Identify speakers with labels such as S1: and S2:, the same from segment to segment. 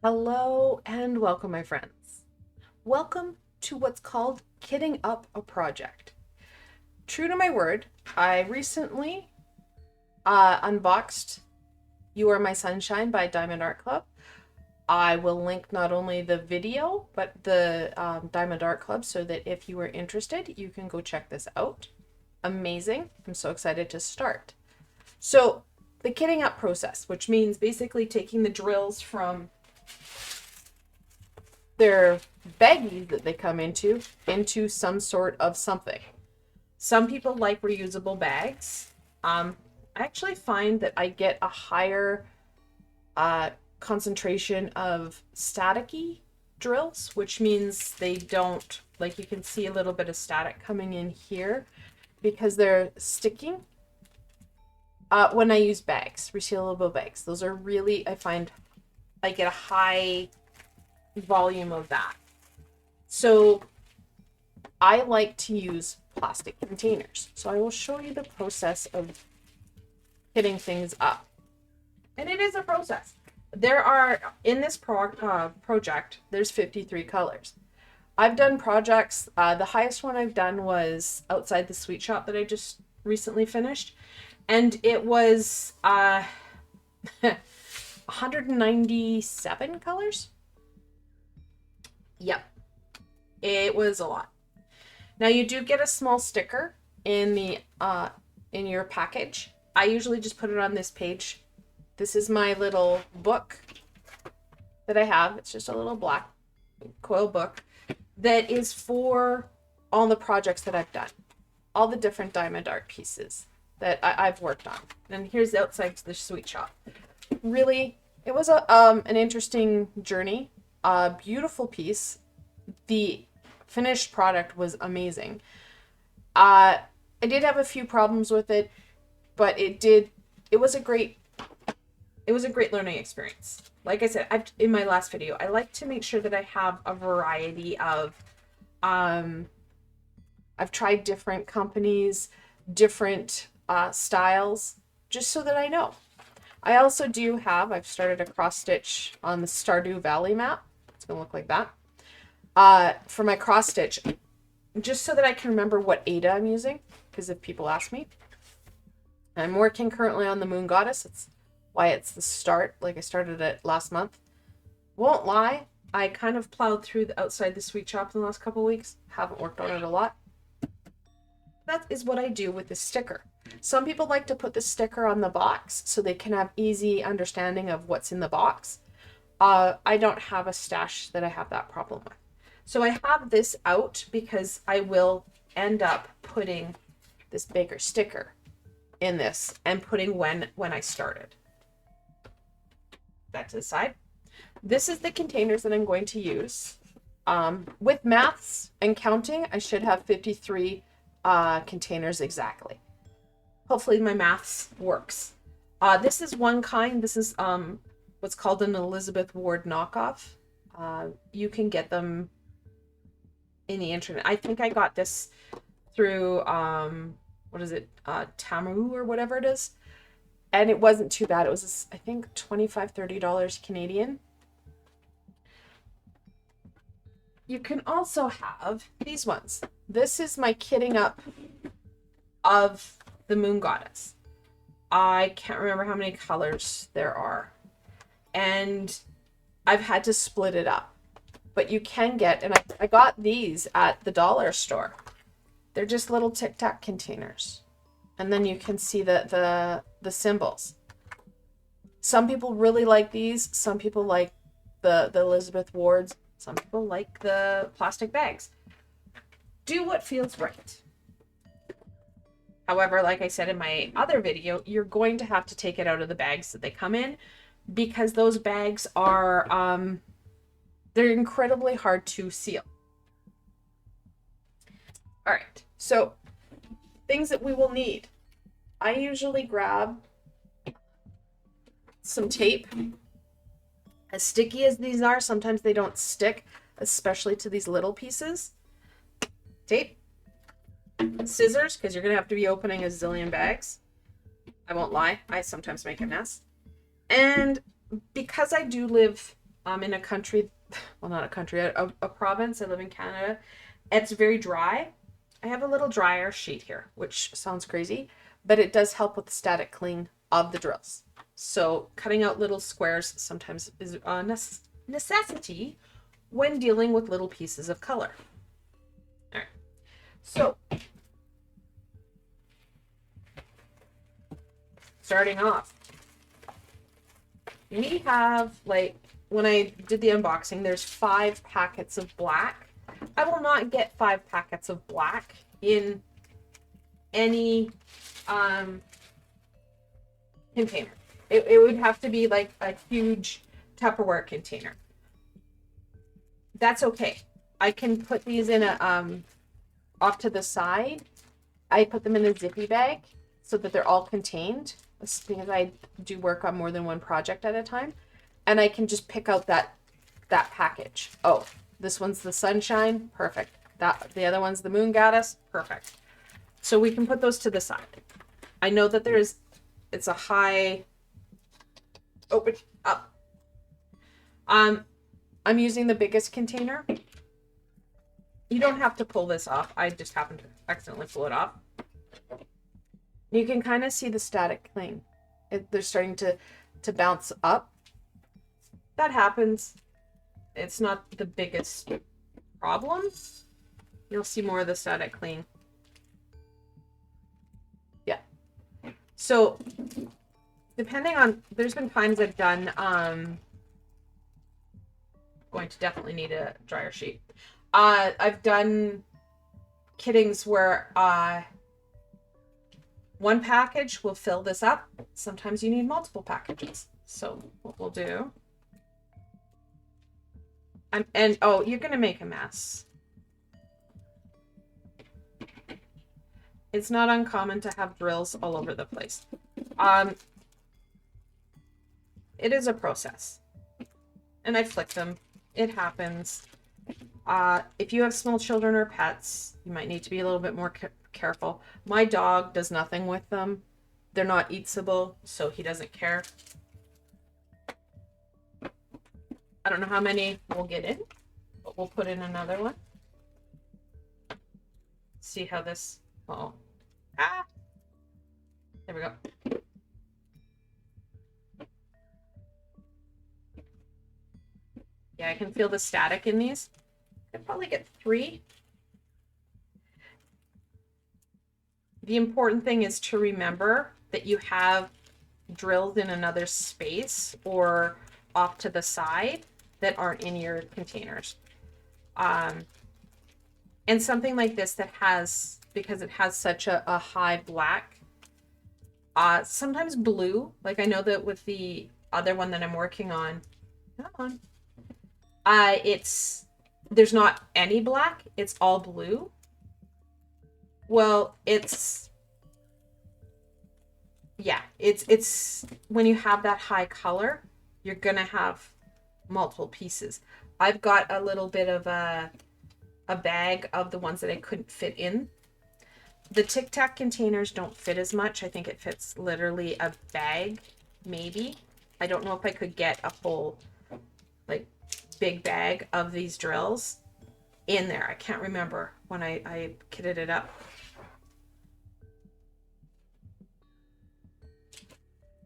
S1: Hello and welcome, my friends. Welcome to what's called kitting up a project. True to my word, I recently unboxed You Are My Sunshine by Diamond Art Club. I will link not only the video, but the Diamond Art Club so that if you are interested, you can go check this out. Amazing. I'm so excited to start. So, the kitting up process, which means basically taking the drills from their baggies that they come into some sort of something. Some people like reusable bags. I actually find that I get a higher concentration of staticky drills, which means they don't, like, you can see a little bit of static coming in here because they're sticking. When I use bags, resealable bags, those are really, I find I get a high volume of that. So I like to use plastic containers. So I will show you the process of hitting things up. And it is a process. There are, in this project, there's 53 colors. I've done projects, the highest one I've done was outside the sweet shop that I just recently finished. And it was 197 colors. Yep, it was a lot. Now you do get a small sticker in the in your package. I usually just put it on this page. This is my little book that I have. It's just a little black coil book that is for all the projects that I've done, all the different diamond art pieces that I've worked on. And here's outside the sweet shop. Really, it was an interesting journey. A beautiful piece. The finished product was amazing. I did have a few problems with it, but it was a great learning experience. Like I said, in my last video, I like to make sure that I have a variety of I've tried different companies, different styles, just so that I know. I also I've started a cross stitch on the Stardew Valley map. It's gonna look like that. For my cross stitch, just so that I can remember what Ada I'm using, because if people ask me. I'm working currently on the Moon Goddess. It's why it's the start, like I started it last month. Won't lie, I kind of plowed through outside the sweet shop in the last couple of weeks. Haven't worked on it a lot. That is what I do with the sticker. Some people like to put the sticker on the box so they can have easy understanding of what's in the box. I don't have a stash that I have that problem with. So I have this out because I will end up putting this bigger sticker in this and putting when I started. That to the side. This is the containers that I'm going to use. With maths and counting, I should have 53 containers exactly. Hopefully my maths works. This is one kind. This is what's called an Elizabeth Ward knockoff. You can get them in the internet. I think I got this through what is it, Tamu or whatever it is, and it wasn't too bad. It was, I think, $25-30 Canadian. You can also have these ones. This is my kitting up of the Moon Goddess. I can't remember how many colors there are, and I've had to split it up. But you can get, and I got these at the dollar store. They're just little Tic Tac containers. And then you can see the symbols. Some people really like these. Some people like the Elizabeth Wards. Some people like the plastic bags. Do what feels right. However, like I said in my other video, you're going to have to take it out of the bags that they come in, because those bags are they're incredibly hard to seal. All right, so things that we will need. I usually grab some tape. As sticky as these are, sometimes they don't stick, especially to these little pieces. Tape. Scissors, because you're going to have to be opening a zillion bags. I won't lie, I sometimes make a mess. And because I do live I'm in a country, well, not a country, a province. I live in Canada. It's very dry. I have a little dryer sheet here, which sounds crazy, but it does help with the static cling of the drills. So cutting out little squares sometimes is a necessity when dealing with little pieces of color. All right. So starting off, we have, like, when I did the unboxing, there's 5 packets of black. I will not get 5 packets of black in any container. It would have to be like a huge Tupperware container. That's okay. I can put these in a off to the side. I put them in a zippy bag so that they're all contained, because I do work on more than one project at a time, and I can just pick out that package. Oh, this one's the sunshine, perfect. The other one's the moon goddess, perfect. So we can put those to the side. I know that it's a high open up. I'm using the biggest container. You don't have to pull this off. I just happened to accidentally pull it off. You can kind of see the static cling. They're starting to bounce up. That happens. It's not the biggest problem. You'll see more of the static cling. Yeah. So depending on, there's been times I've done, going to definitely need a dryer sheet. I've done kittings where one package will fill this up. Sometimes you need multiple packages. So what we'll do, and oh, you're gonna make a mess. It's not uncommon to have drills all over the place. It is a process, and I flick them. It happens. If you have small children or pets, you might need to be a little bit more careful. My dog does nothing with them. They're not eatable, so he doesn't care. I don't know how many we'll get in, but we'll put in another one. See how this, oh, there we go. Yeah, I can feel the static in these. I'd probably get 3. The important thing is to remember that you have drilled in another space or off to the side that aren't in your containers. And something like this that has, because it has such a high black, sometimes blue, like I know that with the other one that I'm working on, come on, there's not any black, it's all blue. Well, it's when you have that high color, you're gonna have multiple pieces. I've got a little bit of a bag of the ones that I couldn't fit in. The Tic Tac containers don't fit as much. I think it fits literally a bag, maybe. I don't know if I could get a whole, like, big bag of these drills in there. I can't remember when I kitted it up.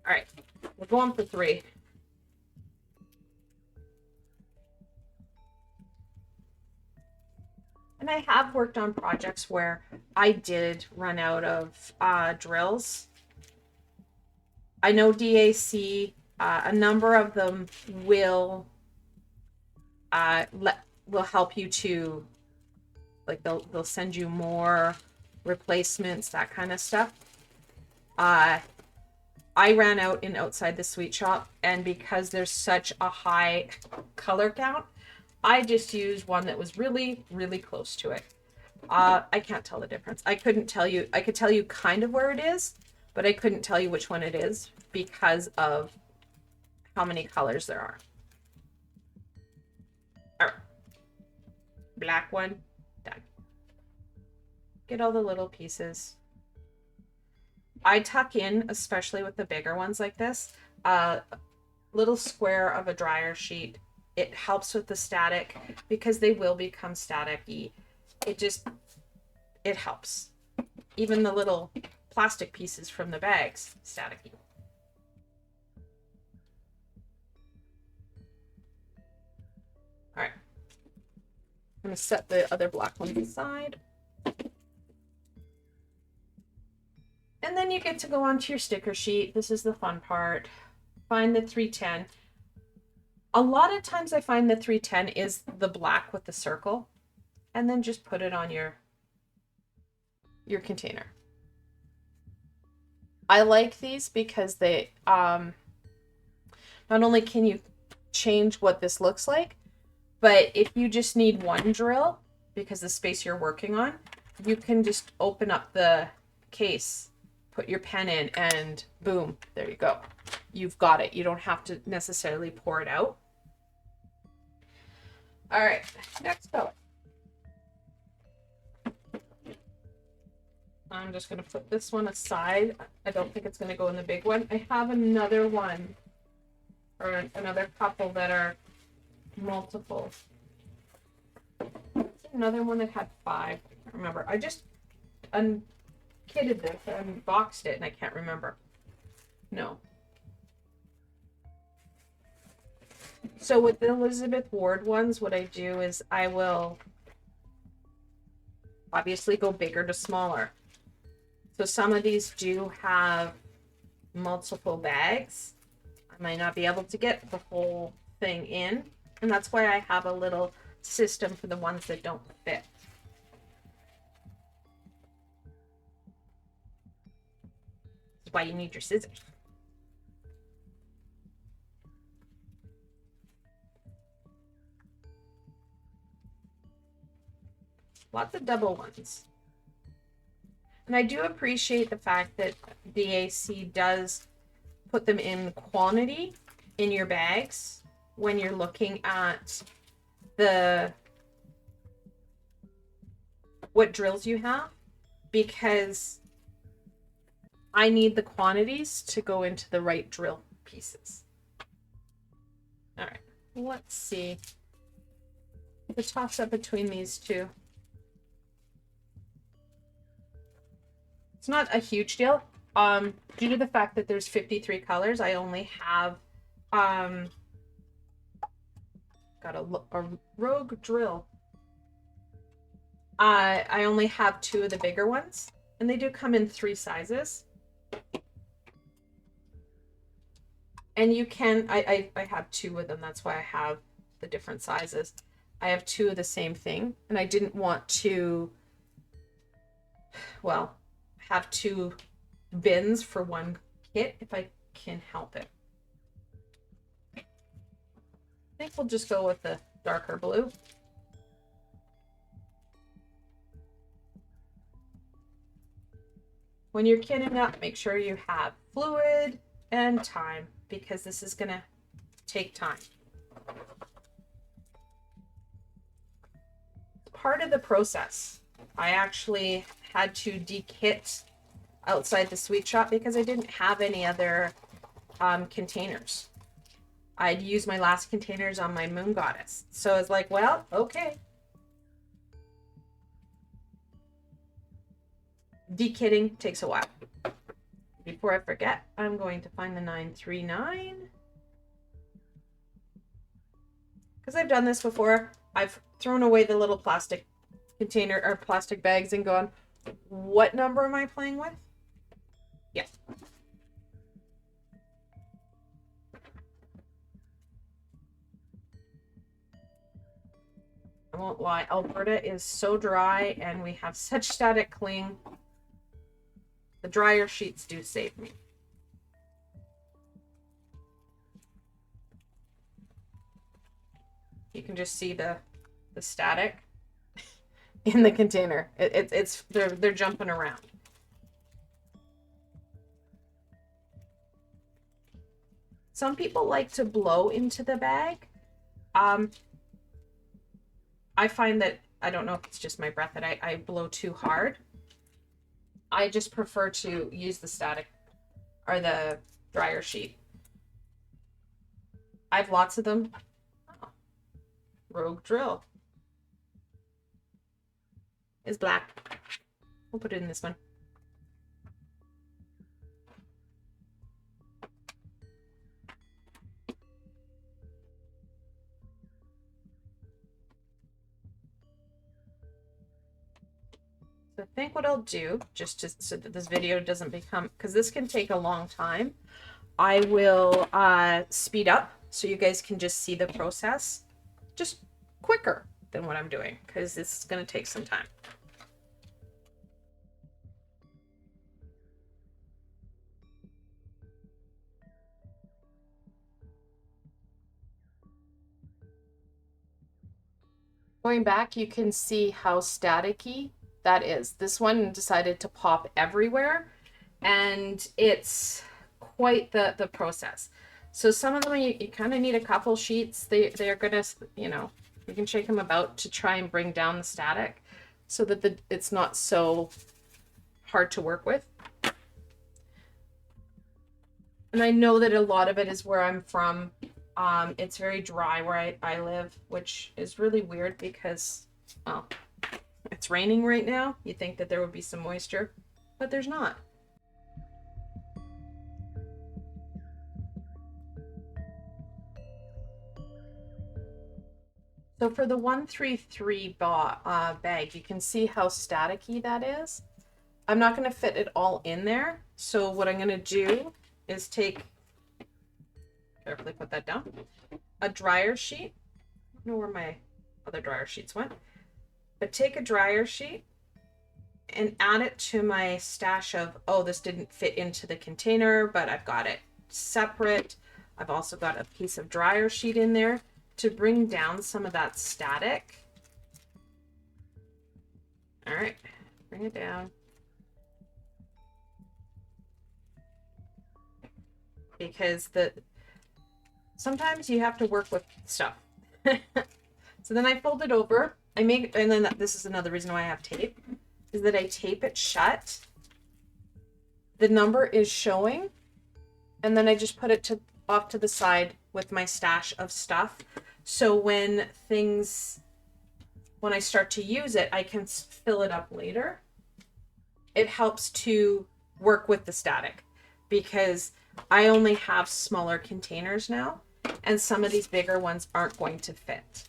S1: All right, we're going for 3. And I have worked on projects where I did run out of drills. I know DAC, a number of them will help you to, like, they'll send you more replacements, that kind of stuff. I ran out in Outside the Sweet Shop, and because there's such a high color count, I just used one that was really, really close to it. I can't tell the difference. I couldn't tell you. I could tell you kind of where it is, but I couldn't tell you which one it is because of how many colors there are. All right. Black one, done. Get all the little pieces. I tuck in, especially with the bigger ones like this, a little square of a dryer sheet It helps with the static because they will become staticky. It helps. Even the little plastic pieces from the bags, staticky. All right. I'm going to set the other black ones aside. And then you get to go onto your sticker sheet. This is the fun part. Find the 310. A lot of times I find the 310 is the black with the circle. And then just put it on your container. I like these because they, not only can you change what this looks like, but if you just need one drill, because the space you're working on, you can just open up the case, put your pen in, and boom, there you go. You've got it. You don't have to necessarily pour it out. All right, next color. I'm just going to put this one aside. I don't think it's going to go in the big one. I have another one, or another couple that are multiple. Another one that had 5. I can't remember. I just unkitted this and boxed it, and I can't remember. No. So with the Elizabeth Ward ones, what I do is I will obviously go bigger to smaller. So some of these do have multiple bags. I might not be able to get the whole thing in, and that's why I have a little system for the ones that don't fit. That's why you need your scissors. Lots of double ones. And I do appreciate the fact that DAC does put them in quantity in your bags when you're looking at what drills you have, because I need the quantities to go into the right drill pieces. All right, let's see. The toss up between these two. It's not a huge deal. Due to the fact that there's 53 colors, I only have got a rogue drill. I only have 2 of the bigger ones, and they do come in 3 sizes. And you can, I have 2 of them. That's why I have the different sizes. I have 2 of the same thing, and I didn't want to, well, have 2 bins for one kit if I can help it. I think we'll just go with the darker blue. When you're kitting up, make sure you have fluid and time, because this is gonna take time. Part of the process. I actually had to dekit outside the sweet shop because I didn't have any other containers. I'd used my last containers on my moon goddess. So I was like, well, okay. Dekitting takes a while. Before I forget, I'm going to find the 939. Because I've done this before. I've thrown away the little plastic container or plastic bags and gone, what number am I playing with? Yes. I won't lie, Alberta is so dry and we have such static cling. The dryer sheets do save me. You can just see the static in the container. They're jumping around. Some people like to blow into the bag. I find that, I don't know if it's just my breath, that I blow too hard. I just prefer to use the static or the dryer sheet. I have lots of them. Oh, Rogue drill is black. We'll put it in this one. So I think what I'll do, just so that this video doesn't become, because this can take a long time, I will speed up so you guys can just see the process just quicker than what I'm doing, because this is going to take some time. Going back, you can see how staticky that is. This one decided to pop everywhere, and it's quite the process. So some of them you kind of need a couple sheets. They're gonna, you know, you can shake them about to try and bring down the static so that it's not so hard to work with. And I know that a lot of it is where I'm from. It's very dry where I live, which is really weird because, well, it's raining right now. You'd think that there would be some moisture, but there's not. So for the 133 bag, you can see how staticky that is. I'm not going to fit it all in there. So what I'm going to do is take, carefully put that down, a dryer sheet. I don't know where my other dryer sheets went, but take a dryer sheet and add it to my stash of, oh, this didn't fit into the container, but I've got it separate. I've also got a piece of dryer sheet in there to bring down some of that static. All right, bring it down. Because sometimes you have to work with stuff. So then I fold it over. And then this is another reason why I have tape, is that I tape it shut. The number is showing, and then I just put it off to the side with my stash of stuff. So when I start to use it, I can fill it up later. It helps to work with the static because I only have smaller containers now, and some of these bigger ones aren't going to fit.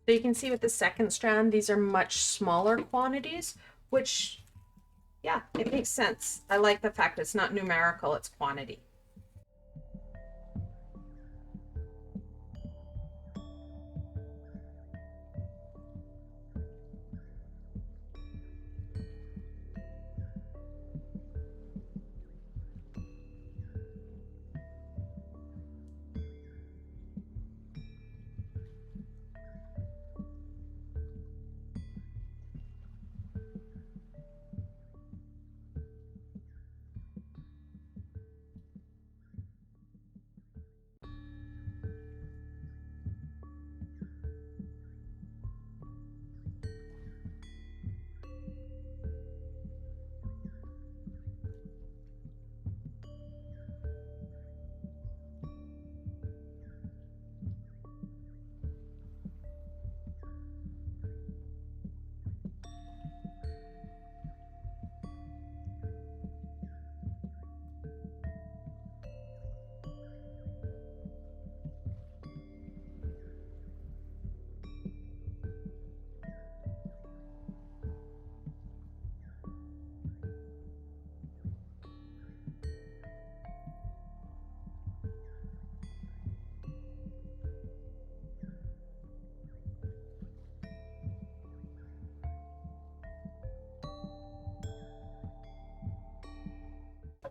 S1: So you can see with the second strand, these are much smaller quantities, which, yeah, it makes sense. I like the fact it's not numerical, it's quantity.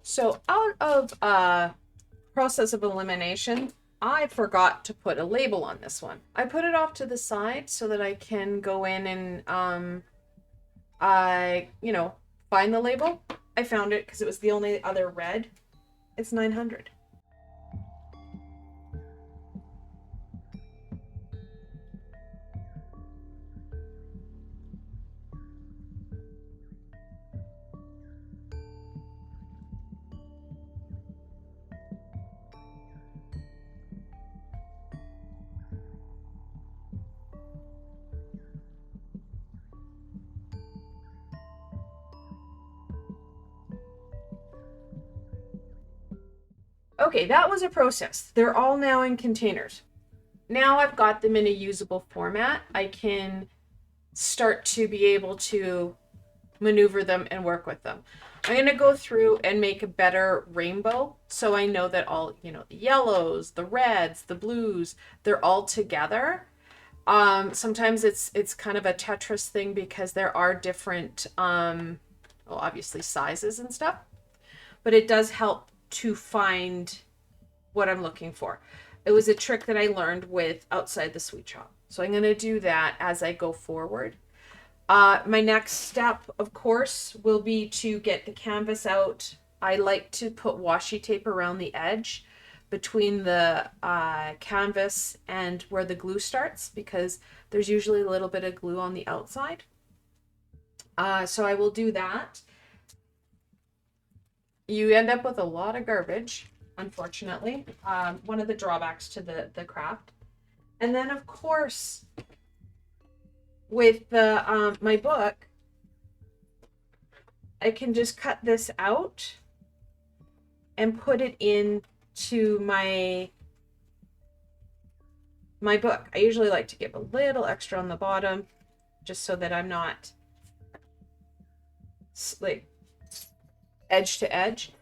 S1: So out of process of elimination, I forgot to put a label on this one. I put it off to the side so that I can go in and find the label. I found it because it was the only other red. It's 900. Okay, that was a process. They're all now in containers. Now I've got them in a usable format. I can start to be able to maneuver them and work with them. I'm going to go through and make a better rainbow so I know that all, the yellows, the reds, the blues, they're all together. Sometimes it's kind of a Tetris thing because there are different obviously sizes and stuff, but it does help to find what I'm looking for. It was a trick that I learned with Outside the Sweet Shop. So I'm going to do that as I go forward. My next step, of course, will be to get the canvas out. I like to put washi tape around the edge between the canvas and where the glue starts because there's usually a little bit of glue on the outside. So I will do that. You end up with a lot of garbage, unfortunately. One of the drawbacks to the craft. And then, of course, with the my book, I can just cut this out and put it into my book. I usually like to give a little extra on the bottom just so that I'm not like edge to edge,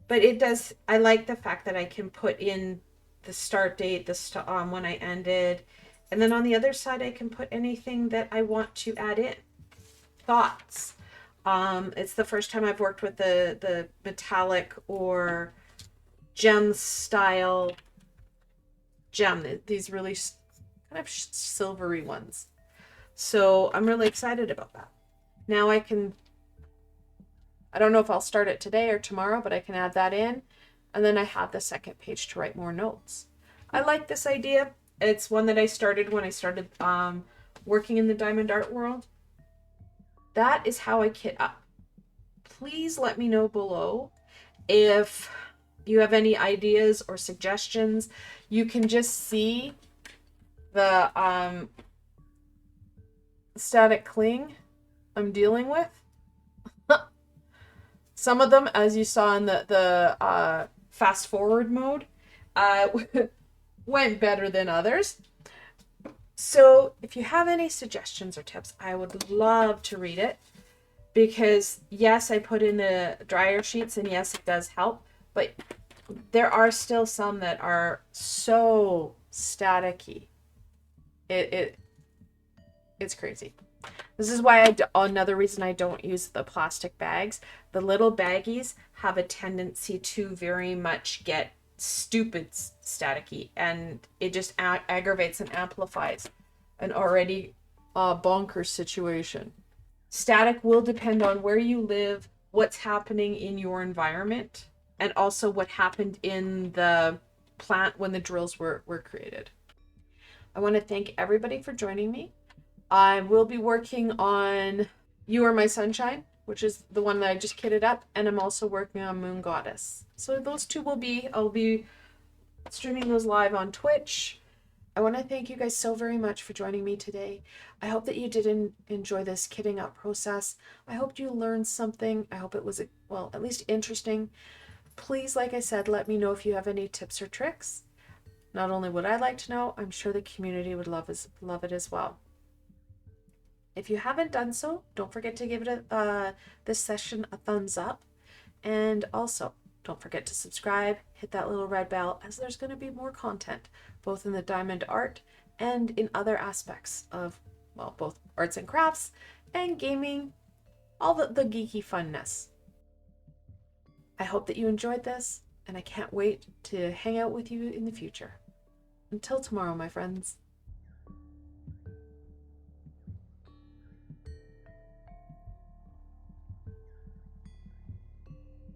S1: but it does. I like the fact that I can put in the start date, when I ended, and then on the other side I can put anything that I want to add in. Thoughts. It's the first time I've worked with the metallic or gem style gem. These really kind of silvery ones. So I'm really excited about that. Now I don't know if I'll start it today or tomorrow, but I can add that in. And then I have the second page to write more notes. I like this idea. It's one that I started when I started working in the diamond art world. That is how I kit up. Please let me know below if you have any ideas or suggestions. You can just see the static cling I'm dealing with. Some of them, as you saw in the fast forward mode, went better than others. So if you have any suggestions or tips, I would love to read it because yes, I put in the dryer sheets and yes, it does help, but there are still some that are so staticky. It's crazy. This is why another reason I don't use the plastic bags. The little baggies have a tendency to very much get stupid staticky, and it just aggravates and amplifies an already bonkers situation. Static will depend on where you live, what's happening in your environment, and also what happened in the plant when the drills were created. I want to thank everybody for joining me. I will be working on You Are My Sunshine, which is the one that I just kitted up, and I'm also working on Moon Goddess. So those two I'll be streaming those live on Twitch. I want to thank you guys so very much for joining me today. I hope that you did enjoy this kitting up process. I hope you learned something. I hope it was, at least interesting. Please, like I said, let me know if you have any tips or tricks. Not only would I like to know, I'm sure the community would love it as well. If you haven't done so, don't forget to give this session a thumbs up. And also, don't forget to subscribe, hit that little red bell, as there's going to be more content, both in the diamond art and in other aspects of, both arts and crafts and gaming, all the geeky funness. I hope that you enjoyed this, and I can't wait to hang out with you in the future. Until tomorrow, my friends.